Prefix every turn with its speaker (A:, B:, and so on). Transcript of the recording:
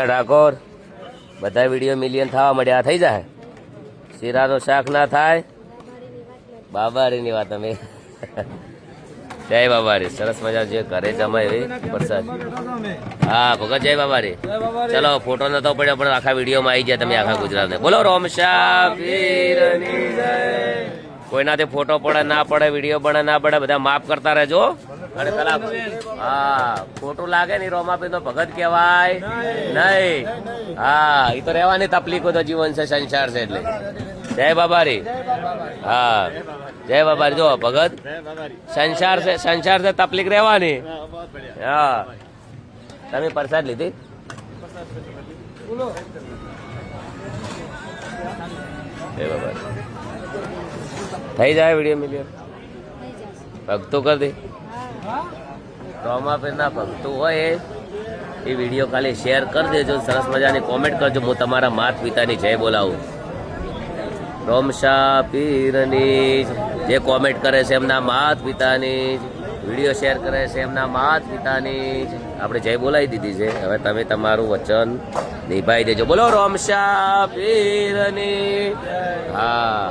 A: ઠાકોર બધા video million થવા મળ્યા થઈ જાય. શીરાનું શાક ના થાય. બાબારીની વાત અમે જય બાબારી. સરસ મજા જે ઘરે જમાય એવી પ્રસાદ. હા ભગત જય બાબારી. ચલો ફોટો નતો પડ્યો પણ આખા વિડીયોમાં આવી જાય તમે આખા ગુજરાતને. બોલો રોમશા પીરની જય. કોઈનાથી ફોટો પડે ના પડે વિડીયો બને ના પડે બધા માફ કરતા રહેજો. અને પેલા હા ખોટું લાગે ને રોમાપી તો ભગત કહેવાય નહીં. હા એ તો રહેવાની તકલીફો તો જીવન છે સંસાર છે એટલે. જય બાબારી. હા જય બાબારી. જો ભગત સંસાર છે તકલીફ રહેવાની. હા તમે પ્રસાદ લીધી જય બાબારી. થઈ જાય વિડીયો મિલિયન ભક્તો કરી દે. રોમાપીરના ભક્તો હોય એ વિડીયો ખાલી શેર કરી દેજો. સરસ મજાની કોમેન્ટ કરજો. હું તમારા માતા પિતાની જય બોલાવું. રોમશા પીરની જે કોમેન્ટ કરે છે એમના માતા પિતાની, વિડીયો શેર કરે છે એમના માતા પિતાની આપણે જય બોલાવી દીધી છે. હવે તમે તમારું વચન નિભાવી દેજો. બોલો રોમશા પીરની. હા